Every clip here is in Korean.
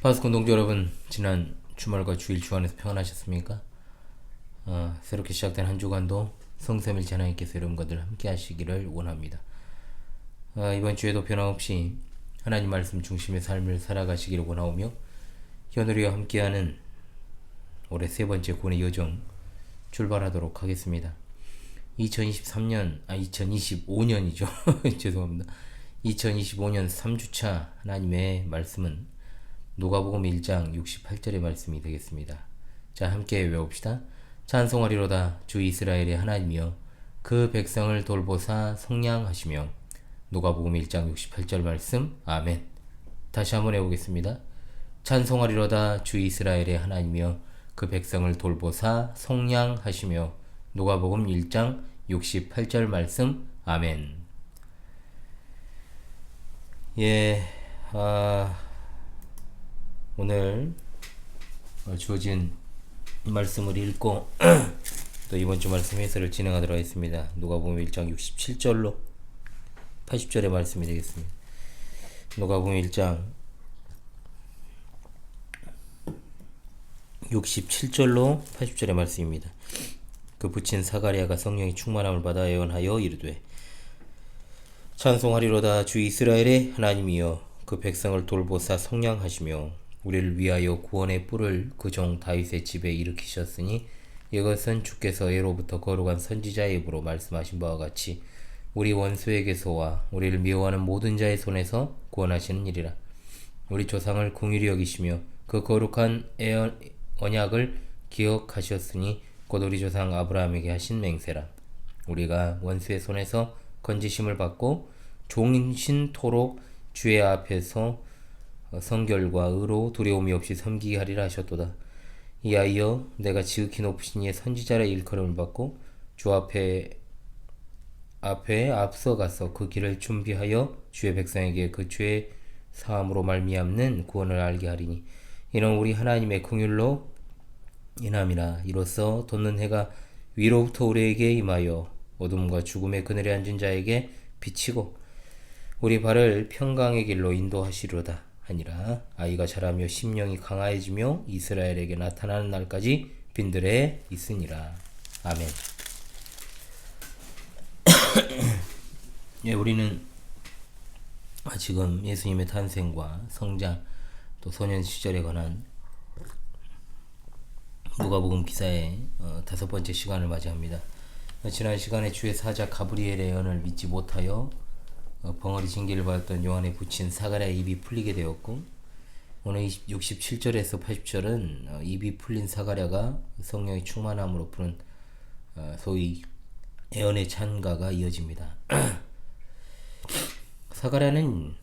파스콘 동지 여러분, 지난 주말과 주일 주안에서 평안하셨습니까? 새롭게 시작된 한 주간도 성삼일체 하나님께서 여러분과 늘 함께 하시기를 원합니다. 이번 주에도 변함없이 하나님 말씀 중심의 삶을 살아가시기를 원하오며, 현우리와 함께하는 올해 세 번째 구원의 여정 출발하도록 하겠습니다. 2025년이죠. 죄송합니다. 2025년 3주차 하나님의 말씀은 누가복음 1장 68절의 말씀이 되겠습니다. 자, 함께 외웁시다. 찬송하리로다 주 이스라엘의 하나님이여 그 백성을 돌보사 속량하시며. 누가복음 1장 68절 말씀. 아멘. 다시 한번 해보겠습니다. 찬송하리로다 주 이스라엘의 하나님이여 그 백성을 돌보사 속량하시며. 누가복음 1장 68절 말씀. 아멘. 오늘 주어진 말씀을 읽고 또 이번 주 말씀 해설을 진행하도록 하겠습니다. 누가복음 1장 67절로 80절의 말씀이 되겠습니다. 누가복음 1장 67절로 80절의 말씀입니다. 그 붙인 사가랴가 성령의 충만함을 받아 예언하여 이르되, 찬송하리로다 주 이스라엘의 하나님이여 그 백성을 돌보사 속량하시며 우리를 위하여 구원의 뿔을 그 종 다윗의 집에 일으키셨으니 이것은 주께서 예로부터 거룩한 선지자의 입으로 말씀하신 바와 같이 우리 원수에게서와 우리를 미워하는 모든 자의 손에서 구원하시는 일이라. 우리 조상을 긍휼히 여기시며 그 거룩한 언약을 기억하셨으니 곧 우리 조상 아브라함에게 하신 맹세라. 우리가 원수의 손에서 건지심을 받고 종신토록 주의 앞에서 성결과 의로 두려움이 없이 섬기게 하리라 하셨도다. 이하여 내가 지극히 높으신 이의 선지자라 일컬음을 받고 주 앞에 앞서가서 그 길을 준비하여 주의 백성에게 그 죄의 사함으로 말미암는 구원을 알게 하리니 이는 우리 하나님의 긍휼로 인함이라. 이로써 돋는 해가 위로부터 우리에게 임하여 어둠과 죽음의 그늘에 앉은 자에게 비치고 우리 발을 평강의 길로 인도하시리로다 하니라. 아이가 자라며 심령이 강화해지며 이스라엘에게 나타나는 날까지 빈들에 있으니라. 아멘. 우리는 지금 예수님의 탄생과 성장 또 소년 시절에 관한 누가복음 기사의 5번째 시간을 맞이합니다. 지난 시간에 주의 사자 가브리엘의 예언을 믿지 못하여 벙어리 징계를 받았던 요한에 붙인 사가랴의 입이 풀리게 되었고, 오늘 67절에서 80절은 입이 풀린 사가랴가 성령의 충만함으로 부른 소위 예언의 찬가가 이어집니다. 사가랴는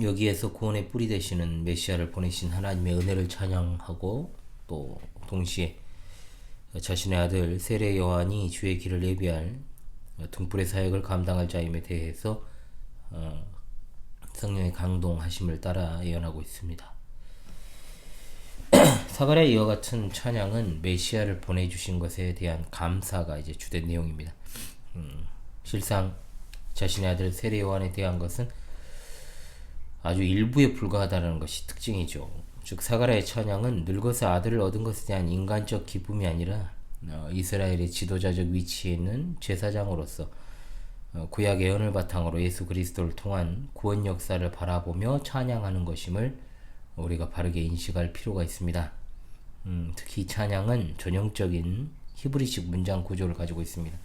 여기에서 구원의 뿌리 되시는 메시아를 보내신 하나님의 은혜를 찬양하고, 또 동시에 자신의 아들 세례 요한이 주의 길을 예비할 등불의 사역을 감당할 자임에 대해서 성령의 강동하심을 따라 예언하고 있습니다. 사가랴의 이와 같은 찬양은 메시아를 보내주신 것에 대한 감사가 이제 주된 내용입니다. 실상 자신의 아들 세례 요한에 대한 것은 아주 일부에 불과하다는 것이 특징이죠. 즉 사가랴의 찬양은 늙어서 아들을 얻은 것에 대한 인간적 기쁨이 아니라 이스라엘의 지도자적 위치에 있는 제사장으로서 구약 예언을 바탕으로 예수 그리스도를 통한 구원 역사를 바라보며 찬양하는 것임을 우리가 바르게 인식할 필요가 있습니다. 특히 이 찬양은 전형적인 히브리식 문장 구조를 가지고 있습니다.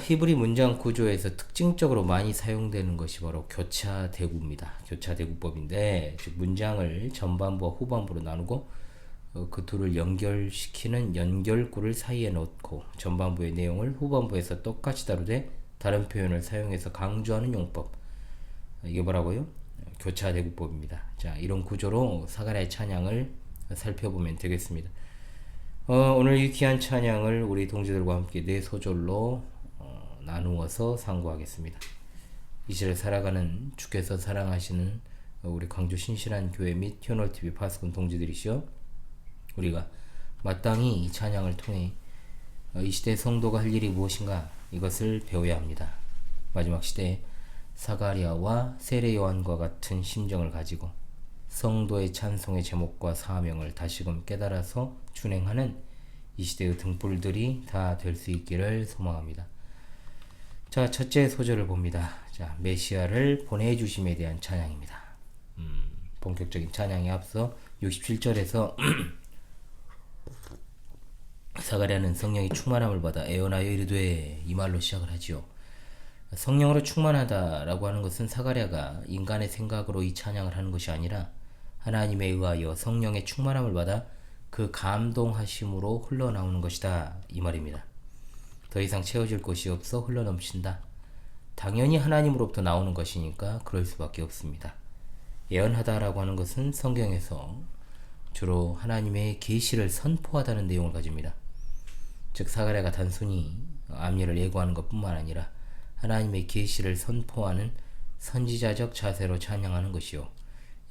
히브리 문장 구조에서 특징적으로 많이 사용되는 것이 바로 교차대구입니다. 교차대구법인데, 즉 문장을 전반부와 후반부로 나누고 그 둘을 연결시키는 연결구를 사이에 넣고 전반부의 내용을 후반부에서 똑같이 다루되 다른 표현을 사용해서 강조하는 용법, 이게 뭐라고요? 교차대구법입니다. 자, 이런 구조로 사가랴의 찬양을 살펴보면 되겠습니다. 오늘 이 귀한 찬양을 우리 동지들과 함께 4소절로 나누어서 상고하겠습니다. 이 시를 살아가는 주께서 사랑하시는 우리 광주 신실한 교회 및 현월TV 파스콘 동지들이시여, 우리가 마땅히 이 찬양을 통해 이 시대 성도가 할 일이 무엇인가 이것을 배워야 합니다. 마지막 시대에 사가랴와 세례 요한과 같은 심정을 가지고 성도의 찬송의 제목과 사명을 다시금 깨달아서 준행하는 이 시대의 등불들이 다 될 수 있기를 소망합니다. 자, 첫째 소절을 봅니다. 자, 메시아를 보내주심에 대한 찬양입니다. 본격적인 찬양에 앞서 67절에서 사가랴는 성령의 충만함을 받아 애원하여 이르되, 이 말로 시작을 하지요. 성령으로 충만하다라고 하는 것은 사가랴가 인간의 생각으로 이 찬양을 하는 것이 아니라 하나님에 의하여 성령의 충만함을 받아 그 감동하심으로 흘러나오는 것이다, 이 말입니다. 더 이상 채워질 것이 없어 흘러넘친다. 당연히 하나님으로부터 나오는 것이니까 그럴 수밖에 없습니다. 예언하다라고 하는 것은 성경에서 주로 하나님의 계시를 선포하다는 내용을 가집니다. 즉 사가랴가 단순히 암예를 예고하는 것뿐만 아니라 하나님의 계시를 선포하는 선지자적 자세로 찬양하는 것이요,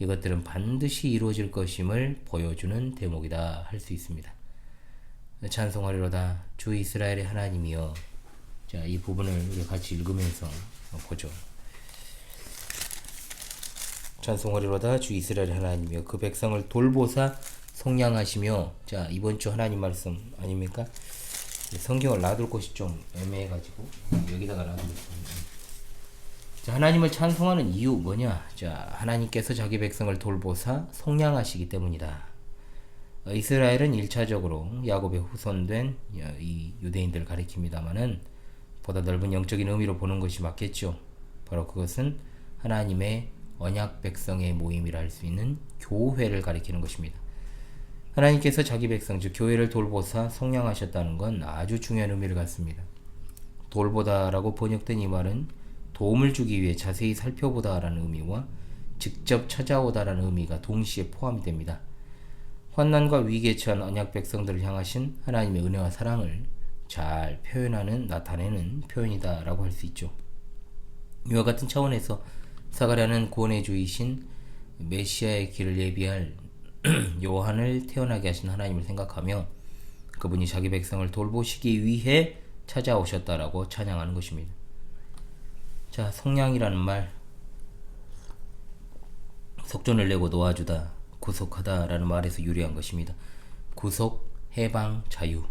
이것들은 반드시 이루어질 것임을 보여주는 대목이다 할 수 있습니다. 찬송하리로다 주 이스라엘의 하나님이여. 자, 이 부분을 우리 같이 읽으면서 보죠. 찬송하리로다 주 이스라엘의 하나님이여, 그 백성을 돌보사 속량하시며. 자, 이번 주 하나님 말씀 아닙니까? 성경을 놔둘 곳이 좀 애매해가지고 여기다가 놔두겠습니다. 자, 하나님을 찬송하는 이유 뭐냐? 자, 하나님께서 자기 백성을 돌보사 속량하시기 때문이다. 이스라엘은 1차적으로 야곱의 후손된 이 유대인들을 가리킵니다마는 보다 넓은 영적인 의미로 보는 것이 맞겠죠. 바로 그것은 하나님의 언약 백성의 모임이라 할 수 있는 교회를 가리키는 것입니다. 하나님께서 자기 백성, 즉 교회를 돌보사 속량하셨다는 건 아주 중요한 의미를 갖습니다. 돌보다라고 번역된 이 말은 도움을 주기 위해 자세히 살펴보다라는 의미와 직접 찾아오다라는 의미가 동시에 포함이 됩니다. 환난과 위기에 처한 언약 백성들을 향하신 하나님의 은혜와 사랑을 잘 표현하는, 나타내는 표현이다라고 할 수 있죠. 이와 같은 차원에서 사가랴는 구원의 주이신 메시아의 길을 예비할 요한을 태어나게 하신 하나님을 생각하며 그분이 자기 백성을 돌보시기 위해 찾아오셨다라고 찬양하는 것입니다. 자, 속량이라는 말, 속전을 내고 놓아주다, 구속하다라는 말에서 유래한 것입니다. 구속, 해방, 자유.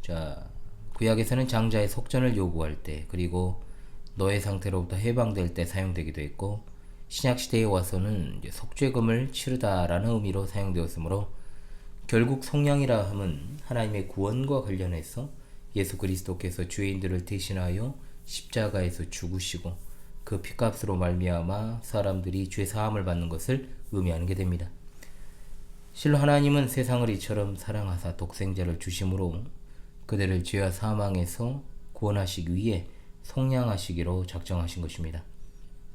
자, 구약에서는 장자의 속전을 요구할 때, 그리고 노예 상태로부터 해방될 때 사용되기도 했고, 신약시대에 와서는 이제 속죄금을 치르다라는 의미로 사용되었으므로 결국 속량이라 함은 하나님의 구원과 관련해서 예수 그리스도께서 죄인들을 대신하여 십자가에서 죽으시고 그 피값으로 말미암아 사람들이 죄 사함을 받는 것을 의미하는 게 됩니다. 실로 하나님은 세상을 이처럼 사랑하사 독생자를 주심으로 그들을 죄와 사망에서 구원하시기 위해 속량하시기로 작정하신 것입니다.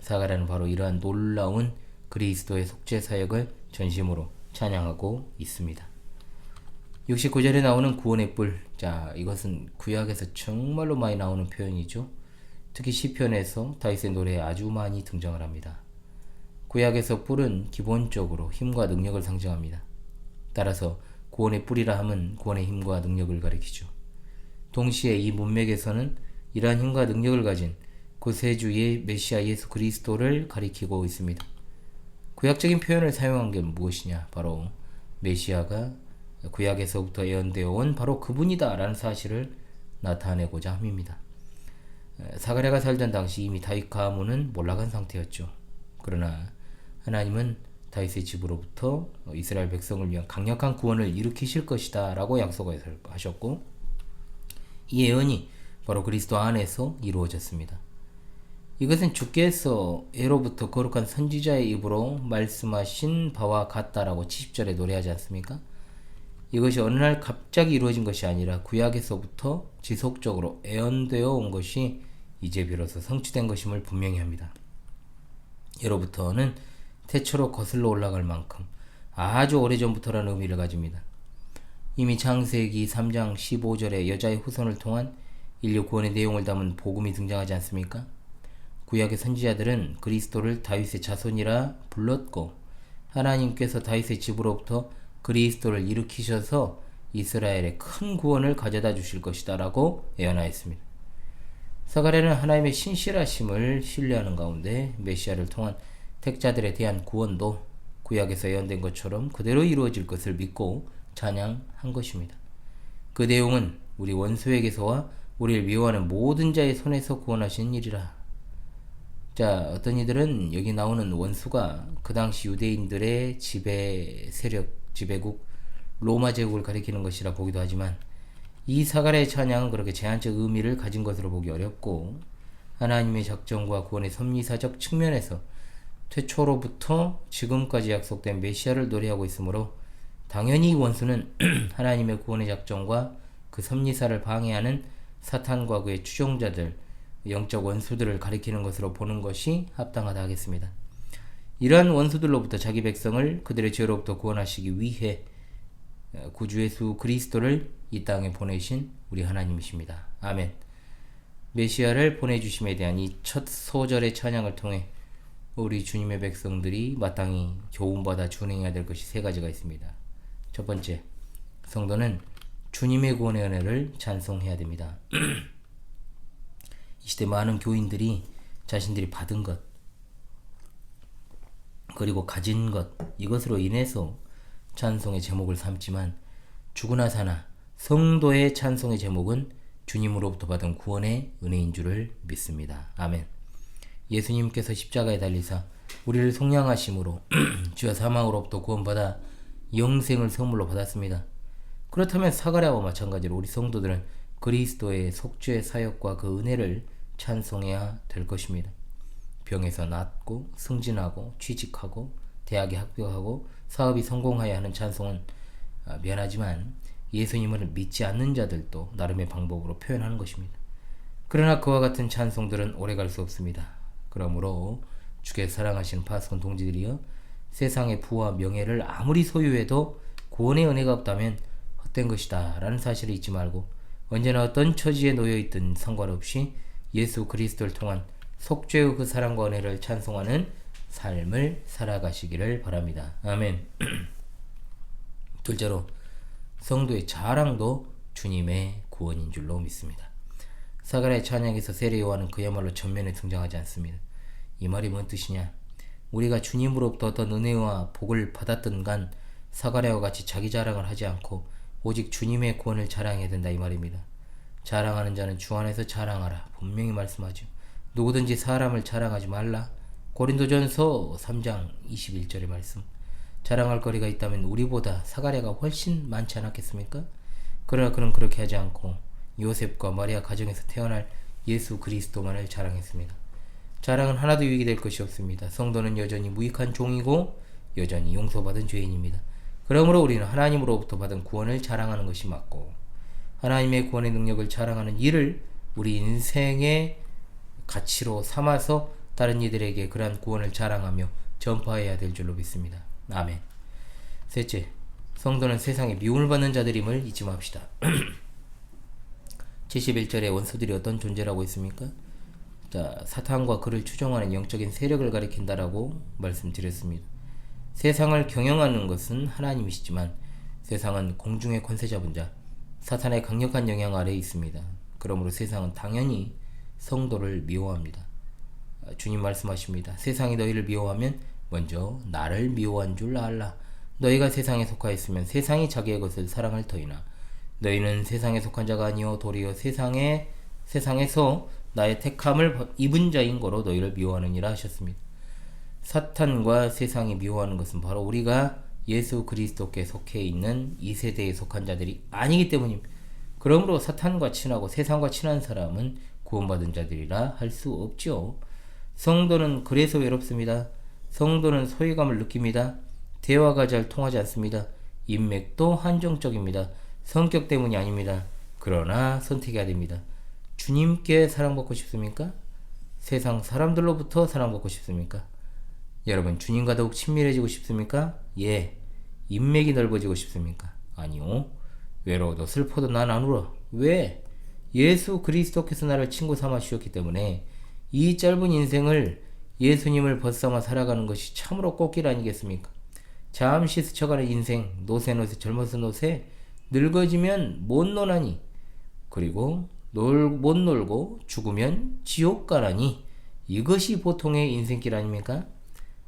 사가랴는 바로 이러한 놀라운 그리스도의 속죄 사역을 전심으로 찬양하고 있습니다. 69절에 나오는 구원의 뿔, 자, 이것은 구약에서 정말로 많이 나오는 표현이죠. 특히 시편에서 다윗의 노래에 아주 많이 등장을 합니다. 구약에서 뿔은 기본적으로 힘과 능력을 상징합니다. 따라서 구원의 뿔이라 함은 구원의 힘과 능력을 가리키죠. 동시에 이 문맥에서는 이러한 힘과 능력을 가진 구세주의 메시아 예수 그리스도를 가리키고 있습니다. 구약적인 표현을 사용한 게 무엇이냐? 바로 메시아가 구약에서부터 예언되어 온 바로 그분이다 라는 사실을 나타내고자 함입니다. 사가랴가 살던 당시 이미 다윗 가문은 몰락한 상태였죠. 그러나 하나님은 다윗의 집으로부터 이스라엘 백성을 위한 강력한 구원을 일으키실 것이다 라고 약속하셨고, 이 예언이 바로 그리스도 안에서 이루어졌습니다. 이것은 주께서 예로부터 거룩한 선지자의 입으로 말씀하신 바와 같다라고 70절에 노래하지 않습니까? 이것이 어느 날 갑자기 이루어진 것이 아니라 구약에서부터 지속적으로 예언되어 온 것이 이제 비로소 성취된 것임을 분명히 합니다. 예로부터는 태초로 거슬러 올라갈 만큼 아주 오래전부터라는 의미를 가집니다. 이미 창세기 3장 15절에 여자의 후손을 통한 인류 구원의 내용을 담은 복음이 등장하지 않습니까? 구약의 선지자들은 그리스도를 다윗의 자손이라 불렀고, 하나님께서 다윗의 집으로부터 그리스도를 일으키셔서 이스라엘에 큰 구원을 가져다 주실 것이다 라고 예언하였습니다. 사가랴는 하나님의 신실하심을 신뢰하는 가운데 메시아를 통한 택자들에 대한 구원도 구약에서 예언된 것처럼 그대로 이루어질 것을 믿고 찬양한 것입니다. 그 내용은 우리 원수에게서와 우리를 미워하는 모든 자의 손에서 구원하신 일이라. 자, 어떤 이들은 여기 나오는 원수가 그 당시 유대인들의 지배 세력, 지배국 로마 제국을 가리키는 것이라 보기도 하지만 이 사가랴의 찬양은 그렇게 제한적 의미를 가진 것으로 보기 어렵고 하나님의 작정과 구원의 섭리사적 측면에서 최초로부터 지금까지 약속된 메시아를 노래하고 있으므로 당연히 원수는 하나님의 구원의 작정과 그 섭리사를 방해하는 사탄과 그의 추종자들, 영적 원수들을 가리키는 것으로 보는 것이 합당하다 하겠습니다. 이러한 원수들로부터 자기 백성을 그들의 죄로부터 구원하시기 위해 구주 예수 그리스도를 이 땅에 보내신 우리 하나님이십니다. 아멘. 메시아를 보내주심에 대한 이 첫 소절의 찬양을 통해 우리 주님의 백성들이 마땅히 교훈받아 준행해야 될 것이 세 가지가 있습니다. 첫 번째, 성도는 주님의 구원의 은혜를 찬송해야 됩니다. 이 시대 많은 교인들이 자신들이 받은 것 그리고 가진 것 이것으로 인해서 찬송의 제목을 삼지만 죽으나 사나 성도의 찬송의 제목은 주님으로부터 받은 구원의 은혜인 줄을 믿습니다. 아멘. 예수님께서 십자가에 달리사 우리를 속량하심으로 죄와 사망으로부터 구원받아 영생을 선물로 받았습니다. 그렇다면 사가랴와 마찬가지로 우리 성도들은 그리스도의 속죄의 사역과 그 은혜를 찬송해야 될 것입니다. 병에서 낫고 승진하고 취직하고 대학에 합격하고 사업이 성공하여 하는 찬송은 미안하지만 예수님을 믿지 않는 자들도 나름의 방법으로 표현하는 것입니다. 그러나 그와 같은 찬송들은 오래갈 수 없습니다. 그러므로 주께 사랑하시는 파수꾼 동지들이여, 세상의 부와 명예를 아무리 소유해도 구원의 은혜가 없다면 헛된 것이다 라는 사실을 잊지 말고 언제나 어떤 처지에 놓여있든 상관없이 예수 그리스도를 통한 속죄의 그 사랑과 은혜를 찬송하는 삶을 살아가시기를 바랍니다. 아멘. 둘째로, 성도의 자랑도 주님의 구원인 줄로 믿습니다. 사가랴의 찬양에서 세례 요한은 그야말로 전면에 등장하지 않습니다. 이 말이 뭔 뜻이냐? 우리가 주님으로부터 어떤 은혜와 복을 받았든 간 사가랴와 같이 자기 자랑을 하지 않고 오직 주님의 구원을 자랑해야 된다 이 말입니다. 자랑하는 자는 주 안에서 자랑하라 분명히 말씀하죠. 누구든지 사람을 자랑하지 말라. 고린도전서 3장 21절의 말씀. 자랑할 거리가 있다면 우리보다 사가랴가 훨씬 많지 않았겠습니까? 그러나 그는 그렇게 하지 않고 요셉과 마리아 가정에서 태어날 예수 그리스도만을 자랑했습니다. 자랑은 하나도 유익이 될 것이 없습니다. 성도는 여전히 무익한 종이고 여전히 용서받은 죄인입니다. 그러므로 우리는 하나님으로부터 받은 구원을 자랑하는 것이 맞고 하나님의 구원의 능력을 자랑하는 일을 우리 인생의 가치로 삼아서 다른 이들에게 그러한 구원을 자랑하며 전파해야 될 줄로 믿습니다. 아멘. 셋째, 성도는 세상에 미움을 받는 자들임을 잊지 맙시다. 71절에 원수들이 어떤 존재라고 했습니까? 자, 사탄과 그를 추종하는 영적인 세력을 가리킨다라고 말씀드렸습니다. 세상을 경영하는 것은 하나님이시지만 세상은 공중의 권세 잡은 자, 사탄의 강력한 영향 아래에 있습니다. 그러므로 세상은 당연히 성도를 미워합니다. 주님 말씀하십니다. 세상이 너희를 미워하면 먼저 나를 미워한 줄 알라. 너희가 세상에 속하였으면 세상이 자기의 것을 사랑할 터이나 너희는 세상에 속한 자가 아니요 도리어 세상에서 나의 택함을 입은 자인 거로 너희를 미워하느니라 하셨습니다. 사탄과 세상이 미워하는 것은 바로 우리가 예수 그리스도께 속해 있는 이 세대에 속한 자들이 아니기 때문입니다. 그러므로 사탄과 친하고 세상과 친한 사람은 구원받은 자들이라 할 수 없죠. 성도는 그래서 외롭습니다. 성도는 소외감을 느낍니다. 대화가 잘 통하지 않습니다. 인맥도 한정적입니다. 성격 때문이 아닙니다. 그러나 선택해야 됩니다. 주님께 사랑받고 싶습니까? 세상 사람들로부터 사랑받고 싶습니까? 여러분, 주님과 더욱 친밀해지고 싶습니까? 예. 인맥이 넓어지고 싶습니까? 아니요. 외로워도 슬퍼도 난 안 울어. 왜? 예수 그리스도께서 나를 친구 삼아 주셨기 때문에 이 짧은 인생을 예수님을 벗삼아 살아가는 것이 참으로 꽃길 아니겠습니까? 잠시 스쳐가는 인생, 노새 젊어서 노새, 늙어지면 못 노나니, 그리고 못 놀고 죽으면 지옥 가라니, 이것이 보통의 인생길 아닙니까?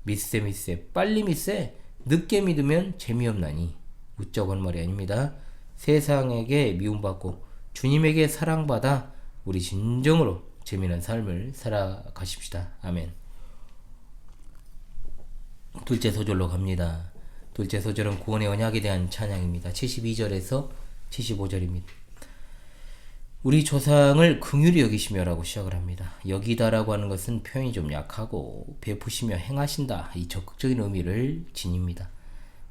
미세 빨리 미세 늦게 믿으면 재미없나니. 우쩍은 말이 아닙니다. 세상에게 미움받고 주님에게 사랑받아 우리 진정으로 재미난 삶을 살아가십시다. 아멘. 둘째 소절로 갑니다. 둘째 소절은 구원의 언약에 대한 찬양입니다. 72절에서 75절입니다. 우리 조상을 긍휼히 여기시며라고 시작을 합니다. 여기다라고 하는 것은 표현이 좀 약하고 베푸시며 행하신다, 이 적극적인 의미를 지닙니다.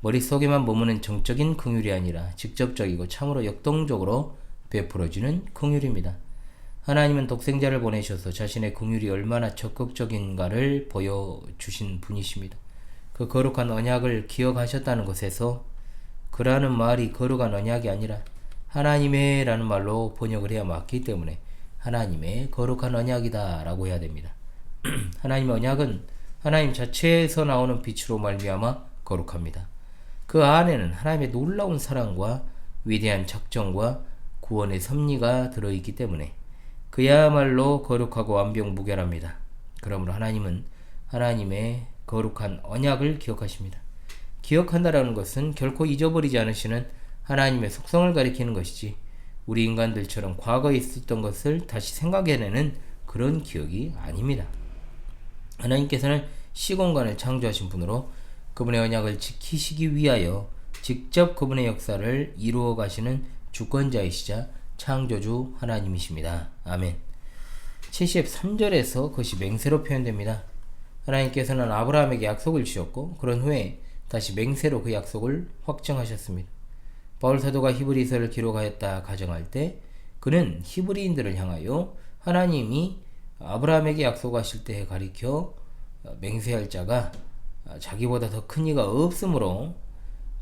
머릿속에만 머무는 정적인 긍휼이 아니라 직접적이고 참으로 역동적으로 베풀어지는 긍휼입니다. 하나님은 독생자를 보내셔서 자신의 긍휼이 얼마나 적극적인가를 보여주신 분이십니다. 그 거룩한 언약을 기억하셨다는 것에서 그라는 말이 거룩한 언약이 아니라 하나님의 라는 말로 번역을 해야 맞기 때문에 하나님의 거룩한 언약이다 라고 해야 됩니다. 하나님의 언약은 하나님 자체에서 나오는 빛으로 말미암아 거룩합니다. 그 안에는 하나님의 놀라운 사랑과 위대한 작정과 구원의 섭리가 들어있기 때문에 그야말로 거룩하고 완벽무결합니다. 그러므로 하나님은 하나님의 거룩한 언약을 기억하십니다. 기억한다라는 것은 결코 잊어버리지 않으시는 하나님의 속성을 가리키는 것이지 우리 인간들처럼 과거에 있었던 것을 다시 생각해내는 그런 기억이 아닙니다. 하나님께서는 시공간을 창조하신 분으로 그분의 언약을 지키시기 위하여 직접 그분의 역사를 이루어 가시는 주권자이시자 창조주 하나님이십니다. 아멘. 73절에서 그것이 맹세로 표현됩니다. 하나님께서는 아브라함에게 약속을 주셨고 그런 후에 다시 맹세로 그 약속을 확정하셨습니다. 바울 사도가 히브리서를 기록하였다 가정할 때 그는 히브리인들을 향하여 하나님이 아브라함에게 약속하실 때에 가리켜 맹세할 자가 자기보다 더 큰 이가 없으므로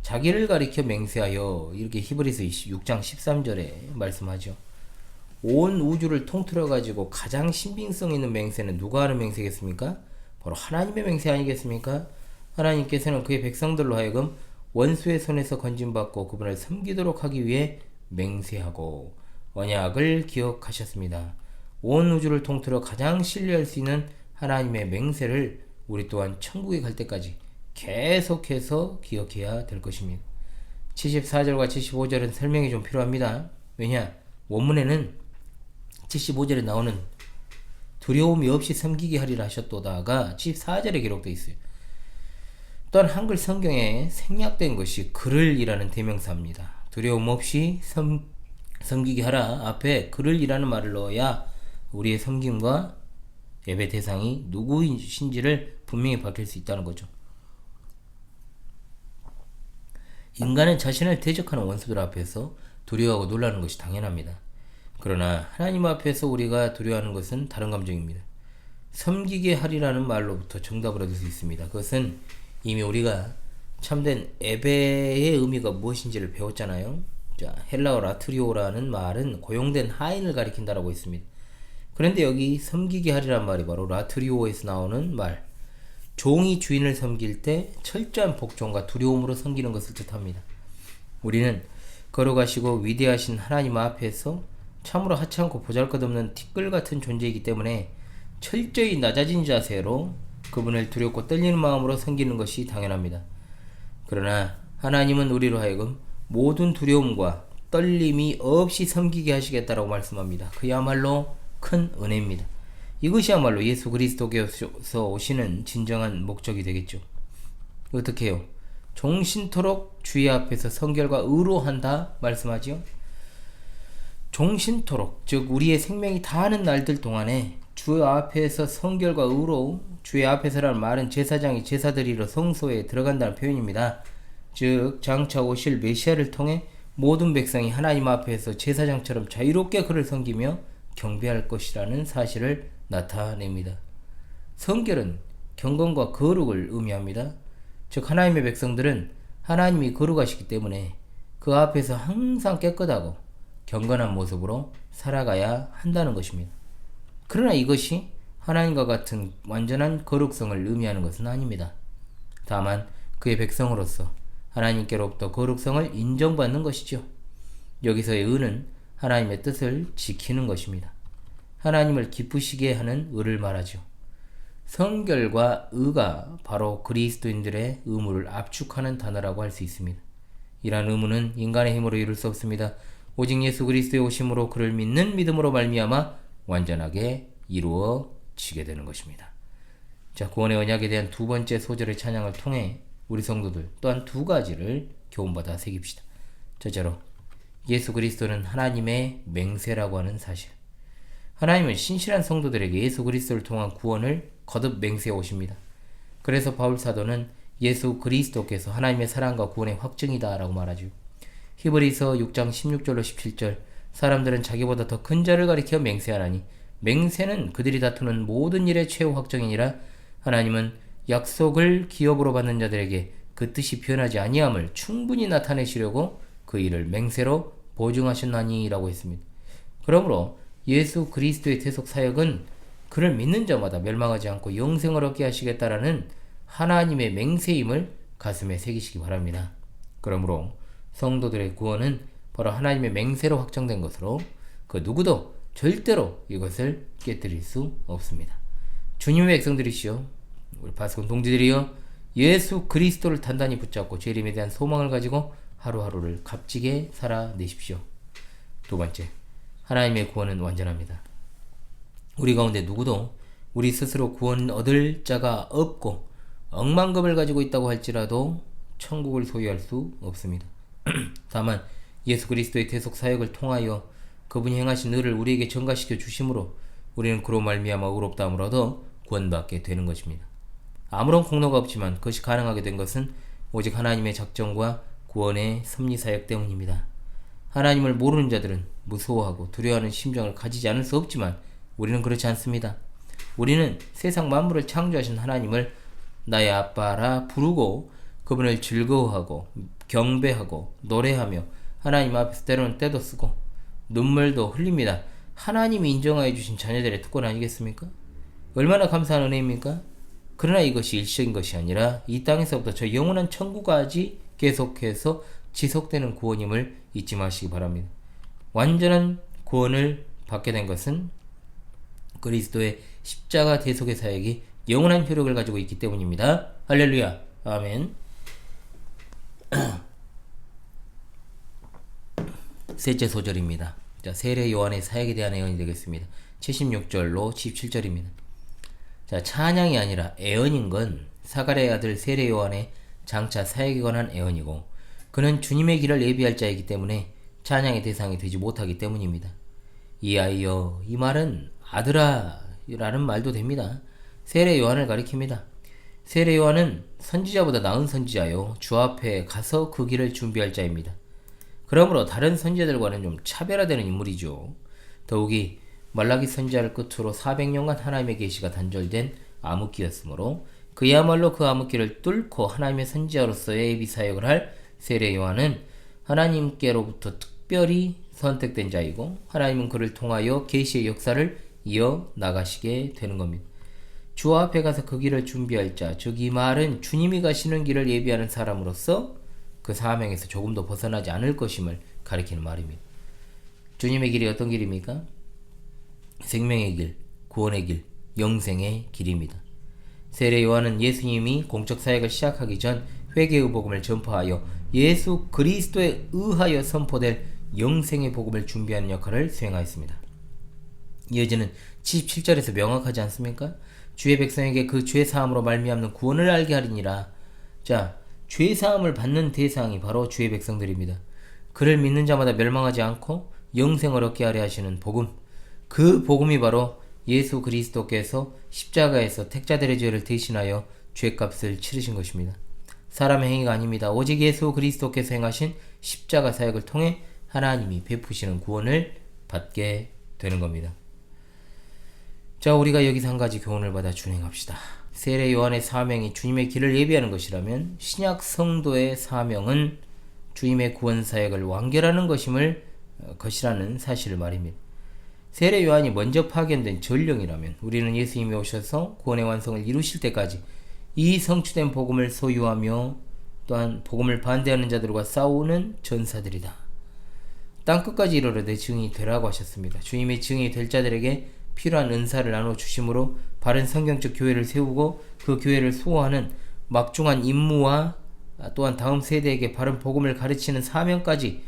자기를 가리켜 맹세하여 이렇게 히브리서 6장 13절에 말씀하죠. 온 우주를 통틀어 가지고 가장 신빙성 있는 맹세는 누가 하는 맹세겠습니까? 바로 하나님의 맹세 아니겠습니까? 하나님께서는 그의 백성들로 하여금 원수의 손에서 건진받고 그분을 섬기도록 하기 위해 맹세하고 언약을 기억하셨습니다. 온 우주를 통틀어 가장 신뢰할 수 있는 하나님의 맹세를 우리 또한 천국에 갈 때까지 계속해서 기억해야 될 것입니다. 74절과 75절은 설명이 좀 필요합니다. 왜냐? 원문에는 75절에 나오는 두려움이 없이 섬기게 하리라 하셨도다가 74절에 기록되어 있어요. 또한 한글 성경에 생략된 것이 그를 이라는 대명사입니다. 두려움 없이 섬기게 하라 앞에 그를 이라는 말을 넣어야 우리의 섬김과 예배 대상이 누구이신지를 분명히 밝힐 수 있다는 거죠. 인간은 자신을 대적하는 원수들 앞에서 두려워하고 놀라는 것이 당연합니다. 그러나 하나님 앞에서 우리가 두려워하는 것은 다른 감정입니다. 섬기게 하리라는 말로부터 정답을 얻을 수 있습니다. 그것은 이미 우리가 참된 예배의 의미가 무엇인지를 배웠잖아요. 자, 헬라어 라트리오라는 말은 고용된 하인을 가리킨다라고 했습니다. 그런데 여기 섬기게 하리란 말이 바로 라트리오에서 나오는 말, 종이 주인을 섬길 때 철저한 복종과 두려움으로 섬기는 것을 뜻합니다. 우리는 걸어가시고 위대하신 하나님 앞에서 참으로 하찮고 보잘것없는 티끌같은 존재이기 때문에 철저히 낮아진 자세로 그분을 두렵고 떨리는 마음으로 섬기는 것이 당연합니다. 그러나 하나님은 우리로 하여금 모든 두려움과 떨림이 없이 섬기게 하시겠다라고 말씀합니다. 그야말로 큰 은혜입니다. 이것이야말로 예수 그리스도께서 오시는 진정한 목적이 되겠죠. 어떻게 해요? 종신토록 주의 앞에서 성결과 의로 한다 말씀하지요. 종신토록, 즉 우리의 생명이 다하는 날들 동안에 주 앞에서 성결과 의로, 주의 앞에서라는 말은 제사장이 제사드리러 성소에 들어간다는 표현입니다. 즉 장차 오실 메시아를 통해 모든 백성이 하나님 앞에서 제사장처럼 자유롭게 그를 섬기며 경배할 것이라는 사실을 나타냅니다. 성결은 경건과 거룩을 의미합니다. 즉 하나님의 백성들은 하나님이 거룩하시기 때문에 그 앞에서 항상 깨끗하고 경건한 모습으로 살아가야 한다는 것입니다. 그러나 이것이 하나님과 같은 완전한 거룩성을 의미하는 것은 아닙니다. 다만 그의 백성으로서 하나님께로부터 거룩성을 인정받는 것이죠. 여기서의 의는 하나님의 뜻을 지키는 것입니다. 하나님을 기쁘시게 하는 의를 말하죠. 성결과 의가 바로 그리스도인들의 의무를 압축하는 단어라고 할 수 있습니다. 이러한 의무는 인간의 힘으로 이룰 수 없습니다. 오직 예수 그리스도의 오심으로 그를 믿는 믿음으로 말미암아 완전하게 이루어지게 되는 것입니다. 자, 구원의 언약에 대한 두 번째 소절의 찬양을 통해 우리 성도들 또한 두 가지를 교훈받아 새깁시다. 첫째로, 예수 그리스도는 하나님의 맹세라고 하는 사실. 하나님은 신실한 성도들에게 예수 그리스도를 통한 구원을 거듭 맹세해 오십니다. 그래서 바울 사도는 예수 그리스도께서 하나님의 사랑과 구원의 확증이다 라고 말하죠. 히브리서 6장 16절로 17절, 사람들은 자기보다 더 큰 자를 가리켜 맹세하나니 맹세는 그들이 다투는 모든 일의 최후 확정이니라. 하나님은 약속을 기업으로 받는 자들에게 그 뜻이 변하지 아니함을 충분히 나타내시려고 그 일을 맹세로 보증하셨나니 라고 했습니다. 그러므로 예수 그리스도의 대속 사역은 그를 믿는 자마다 멸망하지 않고 영생을 얻게 하시겠다라는 하나님의 맹세임을 가슴에 새기시기 바랍니다. 그러므로 성도들의 구원은 바로 하나님의 맹세로 확정된 것으로 그 누구도 절대로 이것을 깨뜨릴 수 없습니다. 주님의 백성들이시여, 우리 파수꾼 동지들이여, 예수 그리스도를 단단히 붙잡고 재림에 대한 소망을 가지고 하루하루를 값지게 살아내십시오. 두 번째, 하나님의 구원은 완전합니다. 우리 가운데 누구도 우리 스스로 구원 얻을 자가 없고 억만금을 가지고 있다고 할지라도 천국을 소유할 수 없습니다. 다만 예수 그리스도의 대속 사역을 통하여 그분이 행하신 의를 우리에게 전가시켜 주심으로 우리는 그로 말미암아 의롭다함을 얻어 구원받게 되는 것입니다. 아무런 공로가 없지만 그것이 가능하게 된 것은 오직 하나님의 작정과 구원의 섭리 사역 때문입니다. 하나님을 모르는 자들은 무서워하고 두려워하는 심정을 가지지 않을 수 없지만 우리는 그렇지 않습니다. 우리는 세상 만물을 창조하신 하나님을 나의 아빠라 부르고 그분을 즐거워하고 경배하고 노래하며 하나님 앞에서 때로는 때도 쓰고 눈물도 흘립니다. 하나님이 인정하여 주신 자녀들의 특권 아니겠습니까? 얼마나 감사한 은혜입니까? 그러나 이것이 일시적인 것이 아니라 이 땅에서부터 저 영원한 천국까지 계속해서 지속되는 구원임을 잊지 마시기 바랍니다. 완전한 구원을 받게 된 것은 그리스도의 십자가 대속의 사역이 영원한 효력을 가지고 있기 때문입니다. 할렐루야. 아멘. 셋째 소절입니다. 자, 세례 요한의 사역에 대한 애언이 되겠습니다. 76절로 17절입니다. 자, 찬양이 아니라 애언인 건 사가랴의 아들 세례 요한의 장차 사역에 관한 애언이고, 그는 주님의 길을 예비할 자이기 때문에 찬양의 대상이 되지 못하기 때문입니다. 이 아이여, 이 말은 아들아 라는 말도 됩니다. 세례 요한을 가리킵니다. 세례 요한은 선지자보다 나은 선지자요, 주 앞에 가서 그 길을 준비할 자입니다. 그러므로 다른 선지자들과는 좀 차별화되는 인물이죠. 더욱이 말라기 선지자를 끝으로 400년간 하나님의 계시가 단절된 암흑기였으므로 그야말로 그 암흑기를 뚫고 하나님의 선지자로서의 예비 사역을 할 세례 요한은 하나님께로부터 특별히 선택된 자이고, 하나님은 그를 통하여 계시의 역사를 이어 나가시게 되는 겁니다. 주 앞에 가서 그 길을 준비할 자, 즉 이 말은 주님이 가시는 길을 예비하는 사람으로서 그 사명에서 조금도 벗어나지 않을 것임을 가리키는 말입니다. 주님의 길이 어떤 길입니까? 생명의 길, 구원의 길, 영생의 길입니다. 세례 요한은 예수님이 공적 사역을 시작하기 전 회개의 복음을 전파하여 예수 그리스도에 의하여 선포될 영생의 복음을 준비하는 역할을 수행하였습니다. 이어지는 77절에서 명확하지 않습니까? 주의 백성에게 그 죄 사함으로 말미암는 구원을 알게 하리니라. 자, 죄 사함을 받는 대상이 바로 주의 백성들입니다. 그를 믿는 자마다 멸망하지 않고 영생을 얻게 하려 하시는 복음, 그 복음이 바로 예수 그리스도께서 십자가에서 택자들의 죄를 대신하여 죄값을 치르신 것입니다. 사람의 행위가 아닙니다. 오직 예수 그리스도께서 행하신 십자가 사역을 통해 하나님이 베푸시는 구원을 받게 되는 겁니다. 자, 우리가 여기서 한 가지 교훈을 받아 준행합시다. 세례 요한의 사명이 주님의 길을 예비하는 것이라면 신약 성도의 사명은 주님의 구원 사역을 완결하는 것이라는 사실을 말입니다. 세례 요한이 먼저 파견된 전령이라면 우리는 예수님이 오셔서 구원의 완성을 이루실 때까지 이 성취된 복음을 소유하며 또한 복음을 반대하는 자들과 싸우는 전사들이다. 땅끝까지 이르러 내 증인이 되라고 하셨습니다. 주님의 증인이 될 자들에게 필요한 은사를 나눠 주심으로 바른 성경적 교회를 세우고 그 교회를 수호하는 막중한 임무와 또한 다음 세대에게 바른 복음을 가르치는 사명까지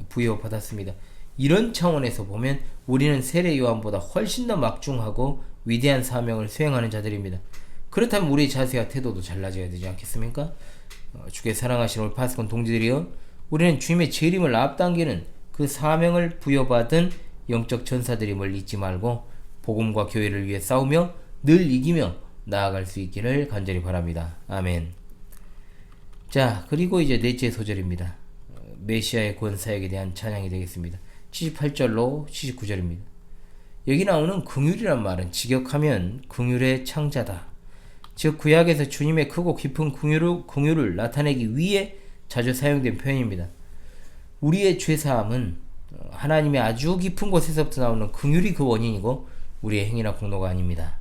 부여받았습니다. 이런 차원에서 보면 우리는 세례 요한보다 훨씬 더 막중하고 위대한 사명을 수행하는 자들입니다. 그렇다면 우리의 자세와 태도도 달라져야 되지 않겠습니까? 주께 사랑하신 우리 파스콘 동지들이여, 우리는 주님의 재림을 앞당기는 그 사명을 부여받은 영적 전사들임을 잊지 말고 복음과 교회를 위해 싸우며 늘 이기며 나아갈 수 있기를 간절히 바랍니다. 아멘. 자, 그리고 이제 넷째 소절입니다. 메시아의 권사역에 대한 찬양이 되겠습니다. 78절로 79절입니다. 여기 나오는 긍휼이란 말은 직역하면 긍휼의 창자다. 즉 구약에서 주님의 크고 깊은 긍휼을 나타내기 위해 자주 사용된 표현입니다. 우리의 죄사함은 하나님의 아주 깊은 곳에서부터 나오는 긍휼이 그 원인이고 우리의 행위나 공로가 아닙니다.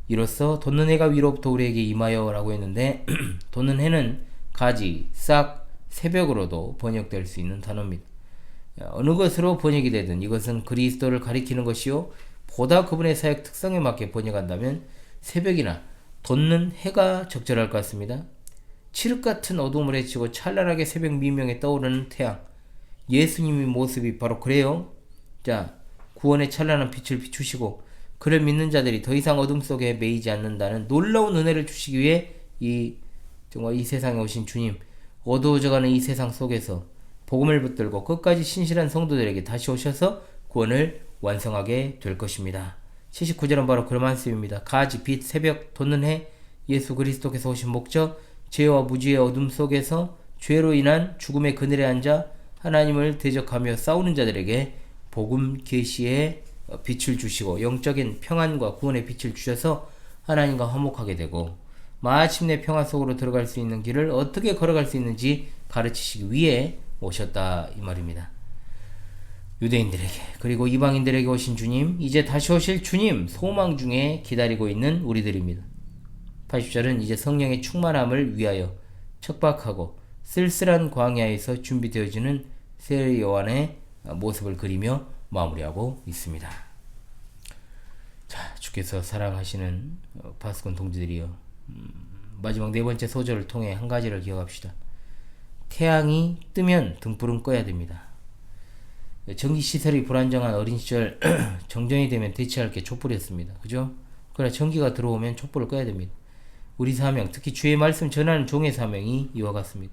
이로써 돋는 해가 위로부터 우리에게 임하여 라고 했는데 돋는 해는 가지, 싹, 새벽으로도 번역될 수 있는 단어입니다. 어느 것으로 번역이 되든 이것은 그리스도를 가리키는 것이요, 보다 그분의 사역 특성에 맞게 번역한다면 새벽이나 돋는 해가 적절할 것 같습니다. 칠흑같은 어둠을 헤치고 찬란하게 새벽 미명에 떠오르는 태양, 예수님의 모습이 바로 그래요. 자, 구원의 찬란한 빛을 비추시고 그를 믿는 자들이 더 이상 어둠 속에 매이지 않는다는 놀라운 은혜를 주시기 위해 정말 이 세상에 오신 주님, 어두워져가는 이 세상 속에서 복음을 붙들고 끝까지 신실한 성도들에게 다시 오셔서 구원을 완성하게 될 것입니다. 79절은 바로 그런 말씀입니다. 가지, 빛, 새벽, 돋는 해, 예수 그리스도께서 오신 목적, 죄와 무지의 어둠 속에서 죄로 인한 죽음의 그늘에 앉아 하나님을 대적하며 싸우는 자들에게 복음 계시의 빛을 주시고 영적인 평안과 구원의 빛을 주셔서 하나님과 화목하게 되고 마침내 평안 속으로 들어갈 수 있는 길을 어떻게 걸어갈 수 있는지 가르치시기 위해 오셨다, 이 말입니다. 유대인들에게 그리고 이방인들에게 오신 주님, 이제 다시 오실 주님 소망 중에 기다리고 있는 우리들입니다. 80절은 이제 성령의 충만함을 위하여 척박하고 쓸쓸한 광야에서 준비되어지는 세례 요한의 모습을 그리며 마무리하고 있습니다. 자, 주께서 사랑하시는 파스콘 동지들이여, 마지막 네 번째 소절을 통해 한 가지를 기억합시다. 태양이 뜨면 등불은 꺼야 됩니다. 전기시설이 불안정한 어린 시절 정전이 되면 대체할 게 촛불이었습니다. 그죠? 그러나 전기가 들어오면 촛불을 꺼야 됩니다. 우리 사명, 특히 주의 말씀 전하는 종의 사명이 이와 같습니다.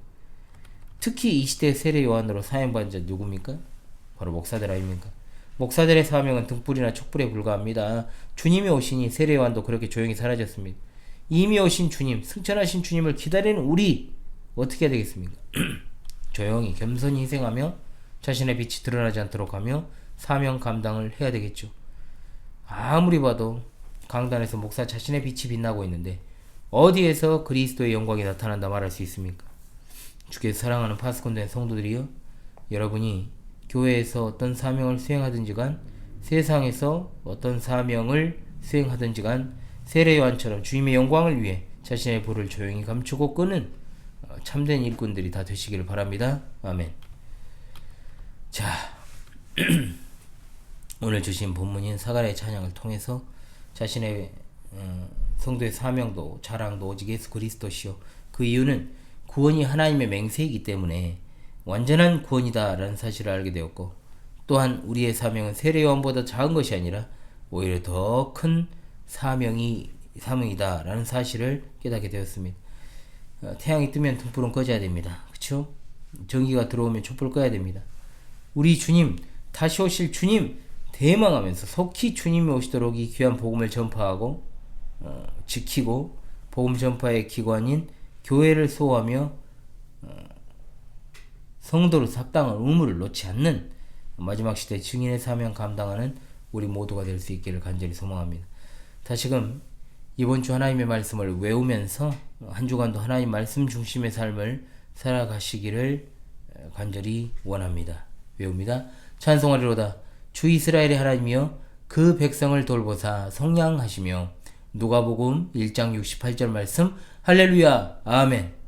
특히 이 시대 세례 요한으로 사용받은 자 누굽니까? 바로 목사들 아닙니까? 목사들의 사명은 등불이나 촛불에 불과합니다. 주님이 오시니 세례 요한도 그렇게 조용히 사라졌습니다. 이미 오신 주님, 승천하신 주님을 기다리는 우리 어떻게 해야 되겠습니까? 조용히 겸손히 희생하며 자신의 빛이 드러나지 않도록 하며 사명 감당을 해야 되겠죠. 아무리 봐도 강단에서 목사 자신의 빛이 빛나고 있는데 어디에서 그리스도의 영광이 나타난다 말할 수 있습니까? 주께서 사랑하는 파스콘된 성도들이여, 여러분이 교회에서 어떤 사명을 수행하든지 간, 세상에서 어떤 사명을 수행하든지 간 세례 요한처럼 주님의 영광을 위해 자신의 불을 조용히 감추고 끄는 참된 일꾼들이 다 되시기를 바랍니다. 아멘. 자, 오늘 주신 본문인 사가랴의 찬양을 통해서 자신의 성도의 사명도 자랑도 오직 예수 그리스도시요, 그 이유는 구원이 하나님의 맹세이기 때문에 완전한 구원이다 라는 사실을 알게 되었고, 또한 우리의 사명은 세례 요한보다 작은 것이 아니라 오히려 더 큰 사명이다 라는 사실을 깨닫게 되었습니다. 태양이 뜨면 등불은 꺼져야 됩니다. 그쵸? 전기가 들어오면 촛불 꺼야 됩니다. 우리 주님, 다시 오실 주님 대망하면서 속히 주님이 오시도록 이 귀한 복음을 전파하고 지키고 복음 전파의 기관인 교회를 수호하며 성도로 합당한 의무를 놓지 않는 마지막 시대 증인의 사명 감당하는 우리 모두가 될 수 있기를 간절히 소망합니다. 다시금 이번 주 하나님의 말씀을 외우면서 한 주간도 하나님 말씀 중심의 삶을 살아가시기를 간절히 원합니다. 외웁니다. 찬송하리로다. 주 이스라엘의 하나님이여, 그 백성을 돌보사 성량하시며. 누가복음 1장 68절 말씀. 할렐루야. 아멘.